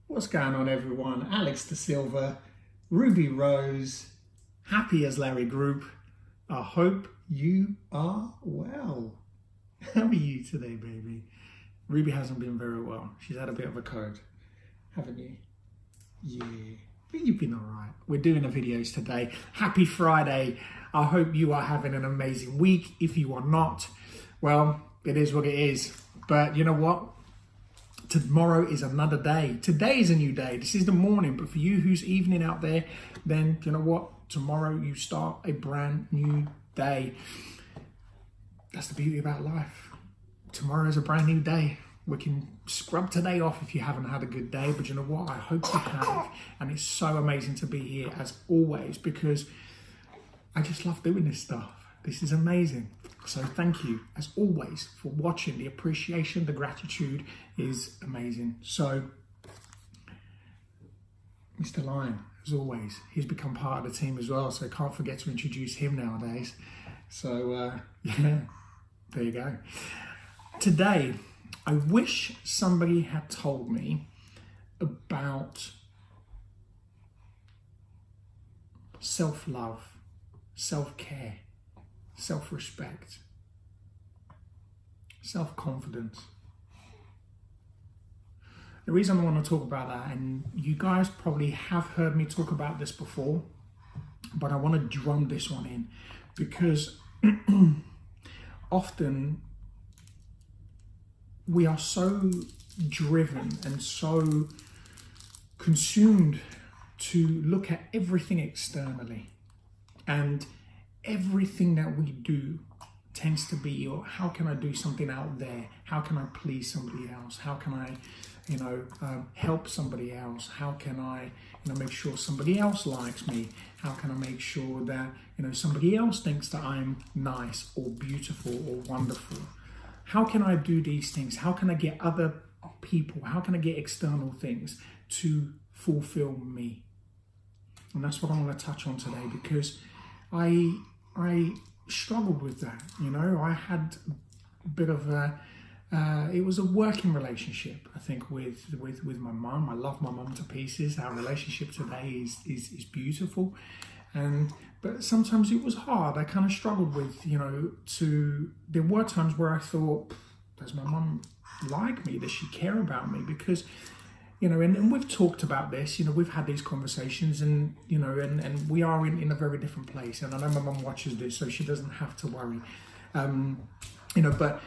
What's going on, everyone? Alex Da Silva, Ruby Rose, happy as Larry Group. I hope you are well. How are you today, baby? Ruby hasn't been very well. She's had a bit of a cold, haven't you? Yeah, but you've been all right. We're doing the videos today. Happy Friday. I hope you are having an amazing week. If you are not, well, it is what it is. But you know what? Tomorrow is another day. Today is a new day. This is the morning, but for you who's evening out there, then you know what? Tomorrow you start a brand new day. That's the beauty about life. Tomorrow is a brand new day. We can scrub today off if you haven't had a good day, but you know what? I hope you have. And it's so amazing to be here as always, because I just love doing this stuff. This is amazing. So thank you, as always, for watching. The appreciation, the gratitude is amazing. So, Mr. Lion, as always, he's become part of the team as well, so I can't forget to introduce him nowadays. So, yeah, there you go. Today, I wish somebody had told me about self-love, self-care, self-respect, self-confidence. The reason I want to talk about that, and you guys probably have heard me talk about this before, but I want to drum this one in because often we are so driven and so consumed to look at everything externally, and everything that we do tends to be, or how can I do something out there? How can I please somebody else? How can I, help somebody else? How can I, make sure somebody else likes me? How can I make sure that, somebody else thinks that I'm nice or beautiful or wonderful? How can I do these things? How can I get other people? How can I get external things to fulfill me? And that's what I want to touch on today, because I struggled with that. I had a bit of it was a working relationship, I think, with my mum. I love my mum to pieces. Our relationship today is beautiful, but sometimes it was hard. I kind of struggled with, there were times where I thought, does my mum like me? Does she care about me? Because and we've talked about this, we've had these conversations, and we are in a very different place. And I know my mum watches this, so she doesn't have to worry. But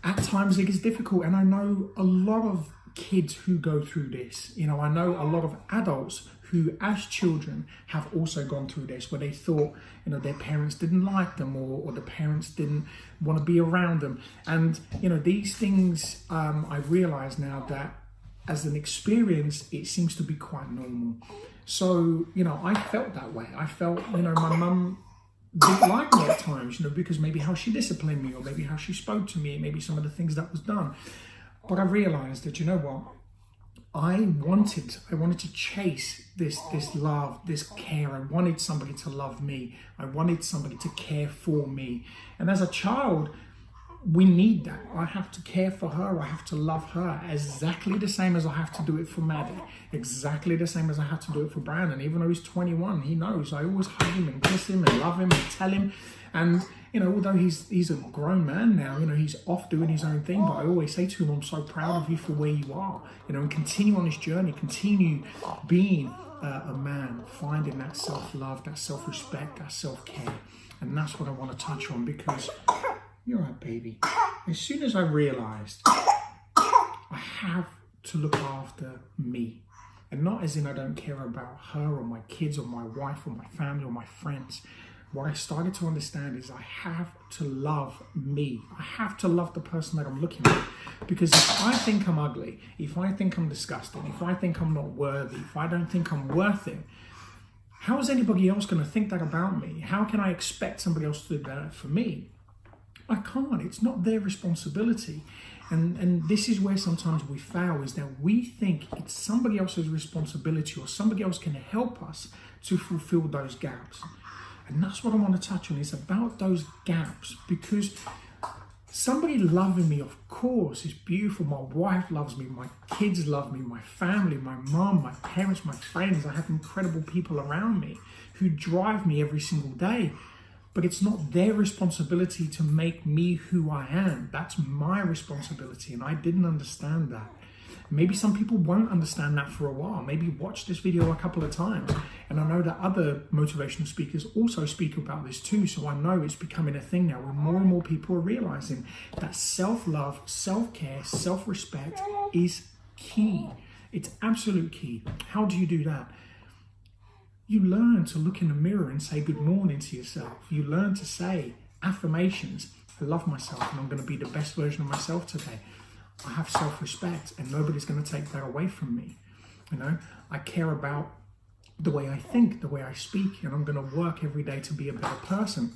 at times it is difficult. And I know a lot of kids who go through this. I know a lot of adults who, as children, have also gone through this, where they thought, their parents didn't like them, or the parents didn't want to be around them. And, these things, I realize now that, as an experience, it seems to be quite normal. So, I felt that way. I felt, my mum didn't like me at times, because maybe how she disciplined me, or maybe how she spoke to me, maybe some of the things that was done. But I realized that, I wanted to chase this love, this care. I wanted somebody to love me. I wanted somebody to care for me. And as a child, we need that. I have to care for her. I have to love her exactly the same as I have to do it for Maddie. Exactly the same as I have to do it for Brandon. Even though he's 21, he knows. I always hug him and kiss him and love him and tell him. And, although he's a grown man now, he's off doing his own thing, but I always say to him, I'm so proud of you for where you are, and continue on this journey, continue being a man, finding that self-love, that self-respect, that self-care. And that's what I want to touch on, because you're right, baby. As soon as I realized I have to look after me, and not as in I don't care about her or my kids or my wife or my family or my friends. What I started to understand is I have to love me. I have to love the person that I'm looking at. Because if I think I'm ugly, if I think I'm disgusting, if I think I'm not worthy, if I don't think I'm worth it, how is anybody else going to think that about me? How can I expect somebody else to do that for me? I can't. It's not their responsibility. And this is where sometimes we fail, is that we think it's somebody else's responsibility, or somebody else can help us to fulfill those gaps. And that's what I want to touch on, is about those gaps, because Somebody loving me, of course, is beautiful. My wife loves me, my kids love me, my family, my mom, my parents, my friends. I have incredible people around me who drive me every single day. But it's not their responsibility to make me who I am. That's my responsibility, and I didn't understand that. Maybe some people won't understand that for a while. Maybe watch this video a couple of times. And I know that other motivational speakers also speak about this too. So I know it's becoming a thing now where more and more people are realizing that self-love, self-care, self-respect is key. It's absolute key. How do you do that? You learn to look in the mirror and say good morning to yourself. You learn to say affirmations. I love myself and I'm going to be the best version of myself today. I have self-respect and nobody's going to take that away from me. You know, I care about the way I think, the way I speak, and I'm going to work every day to be a better person.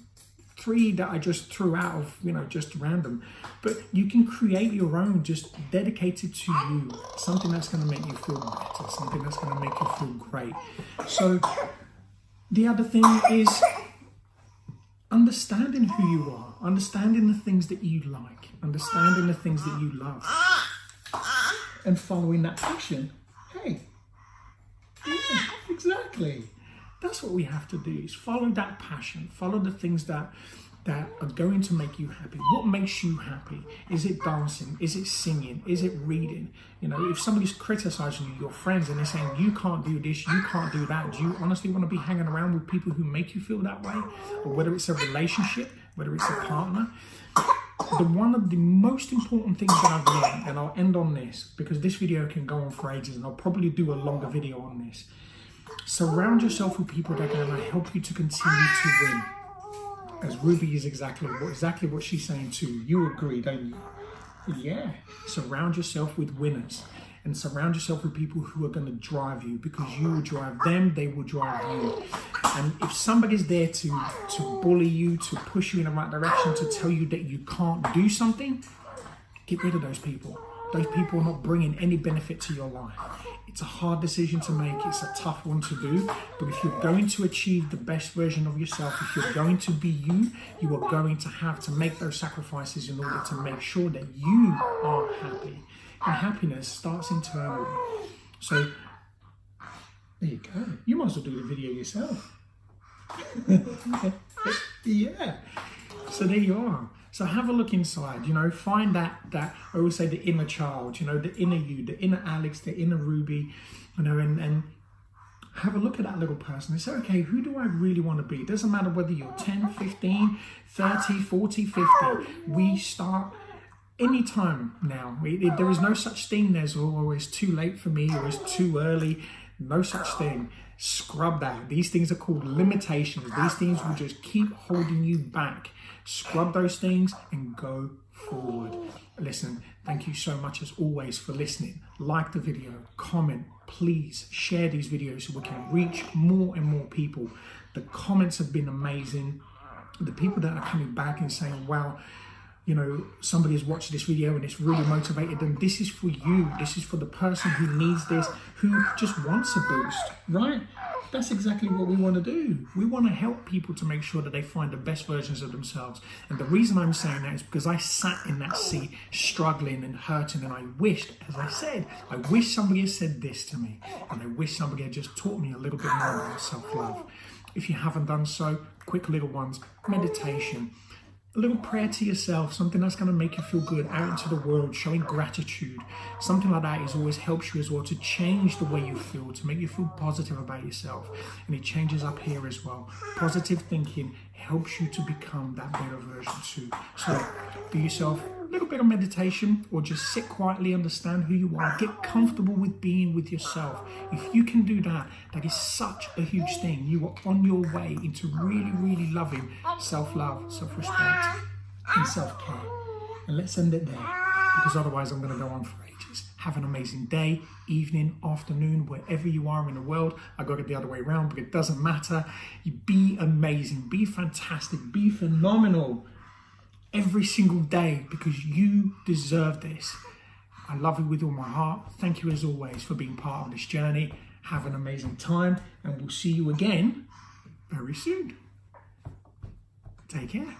3 that I just threw out of, just random. But you can create your own, just dedicated to you. Something that's going to make you feel better, something that's going to make you feel great. So the other thing is understanding who you are, understanding the things that you like, understanding the things that you love, and following that passion. Hey, yeah, exactly. That's what we have to do, is follow that passion, follow the things that are going to make you happy. What makes you happy? Is it dancing? Is it singing? Is it reading? If somebody's criticizing you, your friends, and they're saying, you can't do this, you can't do that, do you honestly want to be hanging around with people who make you feel that way? Or whether it's a relationship, whether it's a partner. One of the most important things that I've learned, and I'll end on this, because this video can go on for ages, and I'll probably do a longer video on this. Surround yourself with people that are going to help you to continue to win. As Ruby is exactly what she's saying too. You agree, don't you? Yeah. Surround yourself with winners, and surround yourself with people who are going to drive you, because you will drive them, they will drive you. And if somebody's there to bully you, to push you in the right direction, to tell you that you can't do something, get rid of those people. Those people are not bringing any benefit to your life. It's a hard decision to make. It's a tough one to do. But if you're going to achieve the best version of yourself, if you're going to be you, you are going to have to make those sacrifices in order to make sure that you are happy. And happiness starts internally. So there you go. You might as well do the video yourself. Yeah. So there you are. So have a look inside, find that I always say the inner child, the inner you, the inner Alex, the inner Ruby, and have a look at that little person and say, okay, who do I really want to be? It doesn't matter whether you're 10, 15, 30, 40, 50. We start anytime now. There is no such thing as, oh, it's too late for me, or it's too early. No such thing. Scrub that. These things are called limitations. These things will just keep holding you back. Scrub those things and go forward. Listen, thank you so much as always for listening. Like the video, comment, please share these videos so we can reach more and more people. The comments have been amazing. The people that are coming back and saying, wow, somebody has watched this video and it's really motivated them. This is for you. This is for the person who needs this, who just wants a boost, right? That's exactly what we want to do. We want to help people to make sure that they find the best versions of themselves. And the reason I'm saying that is because I sat in that seat struggling and hurting, and I wished, as I said, I wish somebody had said this to me, and I wish somebody had just taught me a little bit more about self-love. If you haven't done so, quick little ones: meditation, a little prayer to yourself, something that's going to make you feel good, out into the world, showing gratitude. Something like that always helps you as well to change the way you feel, to make you feel positive about yourself. And it changes up here as well. Positive thinking helps you to become that better version too. So do yourself a little bit of meditation, or just sit quietly, understand who you are, get comfortable with being with yourself. If you can do that, that is such a huge thing. You are on your way into really, really loving self-love, self-respect, and self-care. And let's end it there, because otherwise I'm going to go on for ages. Have an amazing day, evening, afternoon, wherever you are in the world. I got it the other way around, but it doesn't matter. You be amazing, be fantastic, be phenomenal every single day, because you deserve this. I love you with all my heart. Thank you as always for being part of this journey. Have an amazing time, and we'll see you again very soon. Take care.